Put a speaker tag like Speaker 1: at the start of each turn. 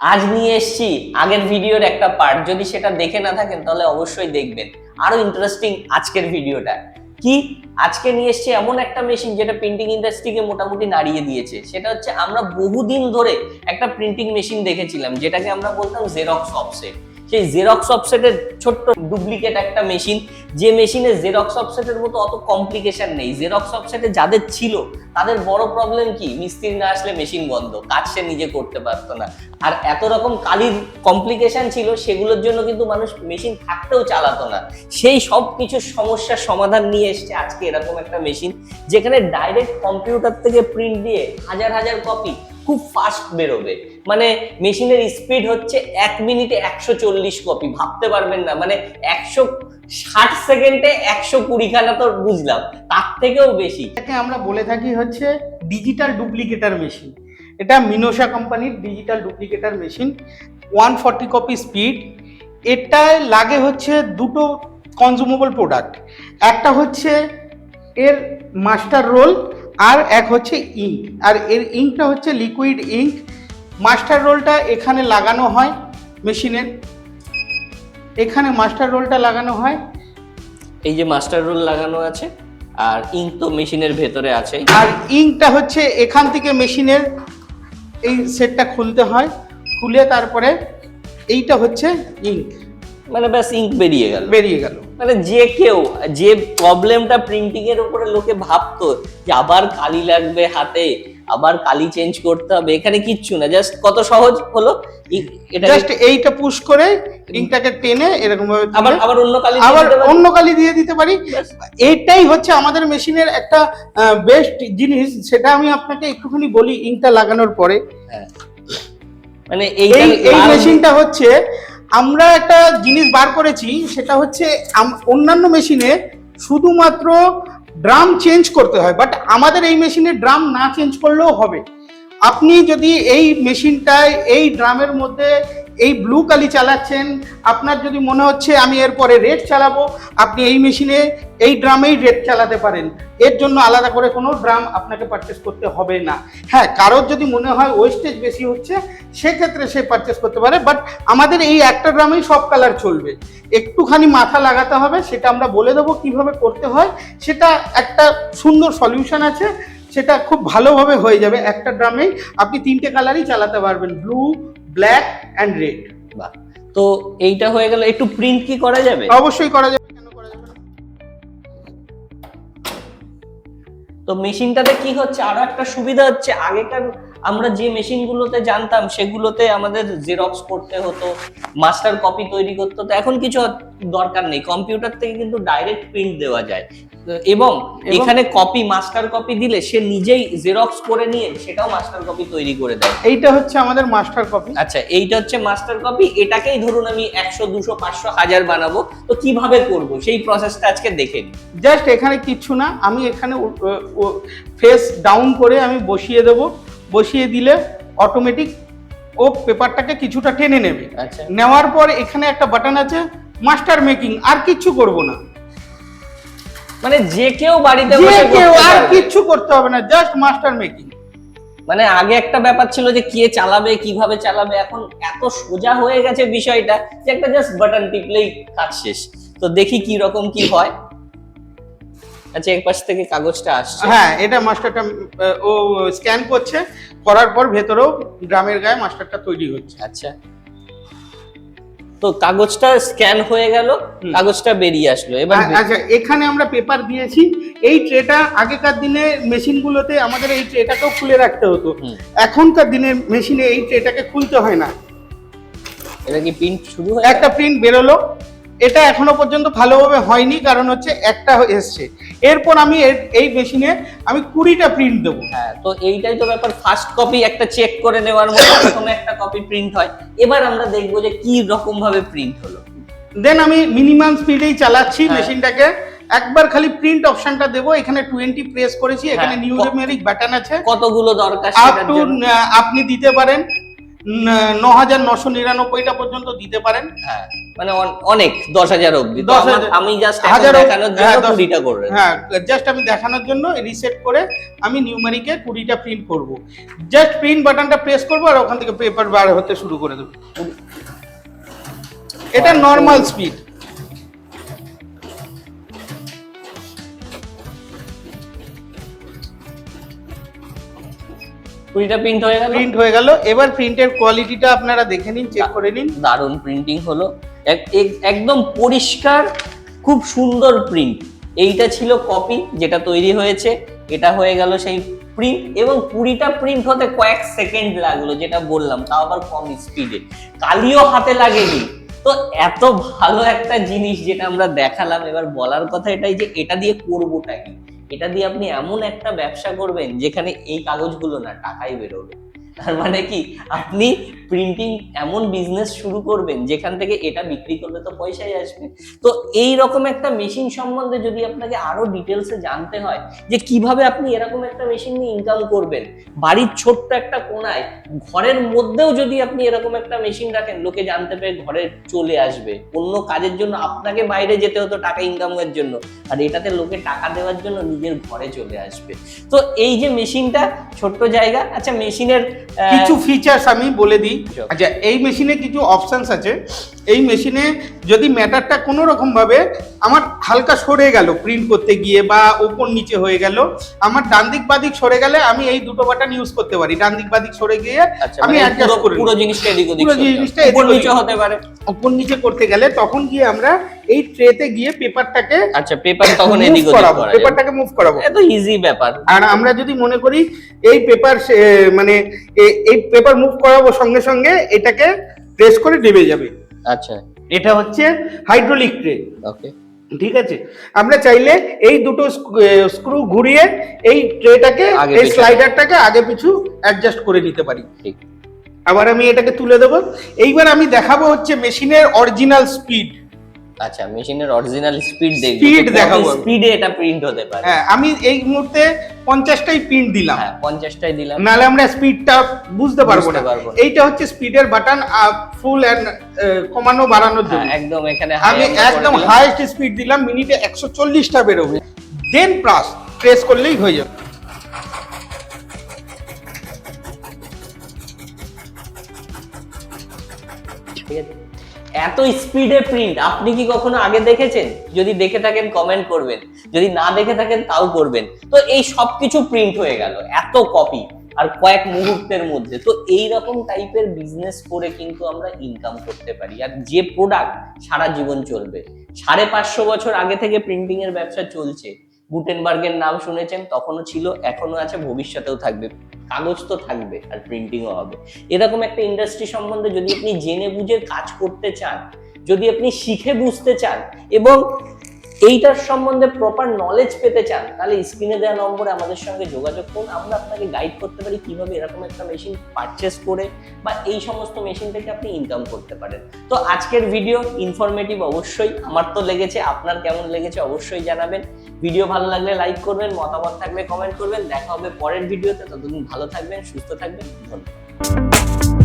Speaker 1: আজ নিয়ে এসেছি আগের ভিডিওর একটা পার্ট, যদি সেটা দেখে না থাকেন তাহলে অবশ্যই দেখবেন। আরো ইন্টারেস্টিং আজকের ভিডিওটা কি, আজকে নিয়ে এসেছি এমন একটা মেশিন যেটা প্রিন্টিং ইন্ডাস্ট্রিকে মোটামুটি নাড়িয়ে দিয়েছে। সেটা হচ্ছে আমরা বহুদিন ধরে একটা প্রিন্টিং মেশিন দেখেছিলাম যেটাকে আমরা বলতাম জেরক্স অফসেট। সেই জেরক্স অফসেটের ছোট্ট ডুপ্লিকেট একটা মেশিন, যে মেশিনে জেরক্স অফসেটের মতো অত কমপ্লিকেশন নেই। জেরক্স অফসেটে যাদের ছিল তাদের বড় প্রবলেম কি, মিস্ত্রি না আসলে মেশিন বন্ধ, কাজ সে নিজে করতে পারতো না। আর এত রকম কালির কমপ্লিকেশন ছিল, সেগুলোর জন্য কিন্তু মানুষ মেশিন থাকতেও চালাতো না। সেই সব কিছু সমস্যার সমাধান নিয়ে এসছে আজকে এরকম একটা মেশিন, যেখানে ডাইরেক্ট কম্পিউটার থেকে প্রিন্ট দিয়ে হাজার হাজার কপি খুব ফাস্ট বেরোবে। মানে মেশিনের স্পিড হচ্ছে 1 মিনিটে 140 কপি, ভাবতে পারবেন না। মানে 160 সেকেন্ডে 120 খানা, তো বুঝলাম, তার থেকেও বেশি।
Speaker 2: এটাকে আমরা বলে থাকি হচ্ছে ডিজিটাল ডুপ্লিকেটর মেশিন। এটা মিনোসা কোম্পানির ডিজিটাল ডুপ্লিকেটর মেশিন, 140 কপি স্পিড। এটায় লাগে হচ্ছে দুটো কনজিউমেবল প্রোডাক্ট, একটা হচ্ছে এর মাস্টার রোল আর এক হচ্ছে ইঙ্ক। আর এর ইঙ্কটা হচ্ছে লিকুইড ইঙ্ক। মাস্টার রোলটা এখানে লাগানো হয় মেশিনের, এখানে মাস্টার রোলটা লাগানো হয়।
Speaker 1: এই যে মাস্টার রোল লাগানো আছে, আর ইঙ্ক তো মেশিনের ভেতরে আছে।
Speaker 2: আর ইঙ্কটা হচ্ছে এখান থেকে মেশিনের এই সেটটা খুলতে হয়, খুলে তারপরে এইটা হচ্ছে ইঙ্ক,
Speaker 1: মানে ব্যাস ইঙ্ক বেরিয়ে গেল। মানে যে কেউ যে প্রবলেমটা প্রিন্টিং এর উপরে লোকে ভাবতো যে আবার কালি লাগবে হাতে, আবার কালি চেঞ্জ করতে হবে, এখানে কিচ্ছু না, জাস্ট কত সহজ হলো। এটা
Speaker 2: জাস্ট এইটা পুশ করে ইঙ্কটাকে টেনে এরকম ভাবে
Speaker 1: আবার
Speaker 2: অন্য কালি দিয়ে দিতে পারি। এইটাই হচ্ছে আমাদের মেশিনের একটা বেস্ট জিনিস, সেটা আমি আপনাকে একটুখানি বলি ইঙ্কটা লাগানোর পরে।
Speaker 1: মানে
Speaker 2: এই মেশিনটা হচ্ছে আমরা একটা জিনিস বার করেছি, সেটা হচ্ছে অন্যান্য মেশিনে শুধুমাত্র ড্রাম চেঞ্জ করতে হয়, বাট আমাদের এই মেশিনে ড্রাম না চেঞ্জ করলেও হবে। আপনি যদি এই মেশিনটায় এই ড্রামের মধ্যে এই ব্লু কালি চালাচ্ছেন, আপনার যদি মনে হচ্ছে আমি এরপরে রেড চালাবো, আপনি এই মেশিনে এই ড্রামেই রেড চালাতে পারেন। এর জন্য আলাদা করে কোনো ড্রাম আপনাকে পারচেস করতে হবে না। হ্যাঁ, কারোর যদি মনে হয় ওয়েস্টেজ বেশি হচ্ছে, সেক্ষেত্রে সে পারচেস করতে পারে, বাট আমাদের এই একটা ড্রামেই সব কালার চলবে। একটুখানি মাথা লাগাতে হবে, সেটা আমরা বলে দেবো কিভাবে করতে হয়। সেটা একটা সুন্দর সলিউশন আছে, সেটা খুব ভালোভাবে হয়ে যাবে। একটা ড্রামেই আপনি 3টে কালারই চালাতে পারবেন, ব্লু, ব্ল্যাক অ্যান্ড রেড।
Speaker 1: বাহ, তো এইটা হয়ে গেল। একটু প্রিন্ট কি করা যাবে?
Speaker 2: অবশ্যই করা যাবে, কেন করা যাবে না।
Speaker 1: তো মেশিনটাতে কি হচ্ছে, আরো একটা সুবিধা হচ্ছে, আগেকার আমরা যে মেশিনগুলোতে জানতাম সেগুলোতে আমাদের জেরক্স করতে হতো, মাস্টার কপি তৈরি করতে হতো। এখন কিছু দরকার নেই, কম্পিউটার থেকে কিন্তু ডাইরেক্ট প্রিন্ট দেওয়া যায়। এবং এখানে কপি, মাস্টার কপি দিলে সে নিজেই জেরক্স করে নিয়ে সেটাও মাস্টার কপি তৈরি করে দেয়।
Speaker 2: এইটা হচ্ছে আমাদের মাস্টার কপি।
Speaker 1: আচ্ছা, এইটা হচ্ছে মাস্টার কপি। এটাকেই ধরুন আমি 100, 200, 500, 1000 বানাবো, তো কিভাবে করব সেই প্রসেসটা আজকে দেখে নিই।
Speaker 2: জাস্ট এখানে কিচ্ছু না, আমি এখানে ফেস ডাউন করে আমি বসিয়ে দেব। বসিয়ে দিলে অটোমেটিক ও পেপারটাকে কিছুটা টেনে নেবে।
Speaker 1: আচ্ছা,
Speaker 2: নেওয়ার পর এখানে একটা বাটন আছে মাস্টার মেকিং, আর কিচ্ছু করব না।
Speaker 1: মানে যে কেউ বাড়িতে
Speaker 2: যে
Speaker 1: বসে
Speaker 2: কেউ
Speaker 1: করতে
Speaker 2: আর
Speaker 1: পারবে।
Speaker 2: কিচ্ছু করতে হবে না, জাস্ট মাস্টার মেকিং।
Speaker 1: মানে আগে একটা ব্যাপার ছিল যে কে চালাবে, কিভাবে চালাবে, এখন এত সোজা হয়ে গেছে বিষয়টা যে একটা জাস্ট বাটন টিপলেই কাজ শেষ। তো দেখি কি রকম কি হয়। আচ্ছা, এক পাশ থেকে কাগজটা আসছে।
Speaker 2: হ্যাঁ, এটা মাস্টারটা ও স্ক্যান করছে, করার পর ভেতরেও ড্রামের গায়ে মাস্টারটা তৈরি হচ্ছে।
Speaker 1: আচ্ছা, তো কাগজটা স্ক্যান হয়ে গেল, কাগজটা বেরিয়ে আসলো। এবার
Speaker 2: আচ্ছা, এখানে আমরা পেপার দিয়েছি। এই ট্রেটা আগেকার দিনে মেশিনগুলোতে আমাদের এই ট্রেটাকেও খুলে রাখতে হতো, এখনকার দিনের মেশিনে এই ট্রেটাকে খুলতে হয় না।
Speaker 1: এটা কি প্রিন্ট শুরু হয়?
Speaker 2: একটা প্রিন্ট বেরোলো, এটা এখনো পর্যন্ত ভালোভাবে হয়নি, কারণ হচ্ছে একটা এসছে। এরপর আমি এই মেশিনে আমি 20টা প্রিন্ট দেবো।
Speaker 1: হ্যাঁ, তো এইটাই তো ব্যাপার, ফার্স্ট কপি একটা চেক করে নেওয়ার মতো প্রথমে একটা কপি প্রিন্ট হয়। এবার আমরা দেখবো যে কি রকম ভাবে প্রিন্ট হলো।
Speaker 2: দেন আমি মিনিমাম স্পিডেই চালাচ্ছি মেশিনটাকে। একবার খালি প্রিন্ট অপশনটা দেবো, এখানে 20 প্রেস করেছি, এখানে নিউমেরিক বাটন আছে,
Speaker 1: কতগুলো দরকার
Speaker 2: আপ টু আপনি দিতে পারেন 9,999টা পর্যন্ত দিতে পারেন।
Speaker 1: হ্যাঁ মানে অনেক 10,000 অবধি। তো
Speaker 2: 10,000
Speaker 1: আমি জাস্ট
Speaker 2: হাজার
Speaker 1: দেখানোর জন্য 20টা করে
Speaker 2: হ্যাঁ, জাস্ট আমি দেখানোর জন্য রিসেট করে আমি নিউমারিকে 20টা প্রিন্ট করব। জাস্ট প্রিন্ট বাটনটা প্রেস করব আর ওখান থেকে পেপার বার হতে শুরু করে দেব। এটা নরমাল স্পিড।
Speaker 1: কুড়িটা প্রিন্ট হয়ে গেল।
Speaker 2: প্রিন্ট হয়ে গেল। এবার প্রিন্টের কোয়ালিটিটা আপনারা দেখে নিন, চেক করে নিন।
Speaker 1: দারুণ প্রিন্টিং হলো, একদম পরিষ্কার, খুব সুন্দর প্রিন্ট। এইটা ছিল কপি যেটা তৈরি হয়েছে, এটা হয়ে গেল সেই প্রিন্ট, এবং 20টা প্রিন্ট হতে কয়েক সেকেন্ড লাগলো, যেটা বললাম, তাও আবার কম স্পিডে, কালিও হাতে লাগেনি। তো এত ভালো একটা জিনিস যেটা আমরা দেখালাম। এবার বলার কথা এটাই যে এটা দিয়ে করবোটা কি? এটা দিয়ে আপনি এমন একটা ব্যবসা করবেন যেখানে এই কাগজগুলো না টাকাই বেরোবে। তার মানে কি, আপনি প্রিন্টিং এমন বিজনেস শুরু করবেন যেখান থেকে এটা বিক্রি করলে তো পয়সাই আসবে। তো এই রকম একটা মেশিন সম্বন্ধে যদি আপনাকে আরো ডিটেলসে জানতে হয় যে কিভাবে আপনি এরকম একটা মেশিন নিয়ে ইনকাম করবেন, বাড়ির ছোট্ট একটা কোনায়, ঘরের মধ্যেও যদি আপনি এরকম একটা মেশিন রাখেন, লোকে জানতে পেরে ঘরে চলে আসবে। অন্য কাজের জন্য আপনাকে বাইরে যেতে হতো টাকা ইনকামের জন্য, আর এটাতে লোকে টাকা দেওয়ার জন্য নিজের ঘরে চলে আসবে। তো এই যে মেশিনটা, ছোট্ট জায়গা। আচ্ছা, মেশিনের
Speaker 2: কিছু ফিচার্স আমি বলে দিই। আচ্ছা, এই মেশিনে কিছু অপশনস আছে। এই মেশিনে যদি ম্যাটারটা কোনো রকম ভাবে আমার হালকা সরে গেল প্রিন্ট করতে গিয়ে, বা উপর নিচে হয়ে গেল, আমার ডান দিক বাদিক সরে গেলে আমি এই দুটো বাটন ইউজ করতে পারি। ডান দিক বাদিক সরে গিয়ে আমি অ্যাডজাস্ট করে
Speaker 1: পুরো জিনিসটা এদিক ওদিক,
Speaker 2: পুরো জিনিসটা
Speaker 1: উপর নিচে হতে পারে।
Speaker 2: উপর নিচে করতে গেলে তখন গিয়ে আমরা এই ট্রেতে গিয়ে পেপারটাকে,
Speaker 1: আচ্ছা, পেপার তখন এদিক ওদিক করা যাবে,
Speaker 2: পেপারটাকে মুভ করাবো।
Speaker 1: এত ইজি ব্যাপার।
Speaker 2: আর আমরা যদি মনে করি এই পেপার মানে এই পেপার মুভ করাবো, সঙ্গে সঙ্গে এটাকে প্রেস করে ডেবে যাবে।
Speaker 1: আচ্ছা,
Speaker 2: এটা হচ্ছে হাইড্রোলিক ট্রে।
Speaker 1: ওকে,
Speaker 2: ঠিক আছে। আমরা চাইলে এই দুটো স্ক্রু ঘুরিয়ে এই ট্রেটাকে, এই স্লাইডারটাকে আগে পিছু অ্যাডজাস্ট করে নিতে পারি।
Speaker 1: ঠিক।
Speaker 2: আবার আমি এটাকে তুলে দেবো। এইবার আমি দেখাবো হচ্ছে মেশিনের অরিজিনাল স্পিড।
Speaker 1: আচ্ছা, মেশিনের অরিজিনাল স্পিড দেখব,
Speaker 2: স্পিড দেখাবো,
Speaker 1: স্পিডে এটা প্রিন্ট হতে পারে।
Speaker 2: হ্যাঁ, আমি এই মুহূর্তে 50টাই প্রিন্ট দিলাম।
Speaker 1: হ্যাঁ, 50টাই দিলাম,
Speaker 2: নালে আমরা স্পিডটা বুঝতে পারবো না। এইটা হচ্ছে স্পিডের বাটন, ফুল এন্ড কমানো বাড়ানোর জন্য।
Speaker 1: একদম এখানে
Speaker 2: আমি একদম হাইয়েস্ট স্পিড দিলাম, মিনিটে 140টা বেরোবে। দেন প্রেস করলেই হয়ে যাবে।
Speaker 1: ঠিক আছে, এত স্পিডে প্রিন্ট আপনি কি কখনো আগে দেখেছেন? যদি দেখে থাকেন কমেন্ট করবেন, যদি না দেখে থাকেন তাও করবেন। তো এই সবকিছু প্রিন্ট হয়ে গেল, এত কপি, আর কয়েক মুহূর্তের মধ্যে। তো এই রকম টাইপের বিজনেস করে কিন্তু আমরা ইনকাম করতে পারি। আর যে প্রোডাক্ট সারা জীবন চলবে, 550 বছর আগে থেকে প্রিন্টিং এর ব্যবসা চলছে। গুটেনবার্গের নাম শুনেছেন, তখনও ছিল, এখনো আছে, ভবিষ্যতেও থাকবে। কাগজ তো থাকবে আর প্রিন্টিংও হবে। এরকম একটা ইন্ডাস্ট্রি সম্বন্ধে যদি আপনি জেনে বুঝে কাজ করতে চান, যদি আপনি শিখে বুঝতে চান এবং এইটার সম্বন্ধে প্রপার নলেজ পেতে চান, তাহলে স্ক্রিনে দেওয়া নম্বরে আমাদের সঙ্গে যোগাযোগ করুন। আমরা আপনাকে গাইড করতে পারি কিভাবে এরকম একটা মেশিন পারচেস করে বা এই সমস্ত মেশিন থেকে আপনি ইনকাম করতে পারেন। তো আজকের ভিডিও ইনফরমেটিভ অবশ্যই, আমার তো লেগেছে, আপনার কেমন লেগেছে অবশ্যই জানাবেন। ভিডিও ভালো লাগলে লাইক করবেন, মতামত থাকলে কমেন্ট করবেন। দেখা হবে পরের ভিডিওতে, ততদিন ভালো থাকবেন, সুস্থ থাকবেন, ধন্যবাদ।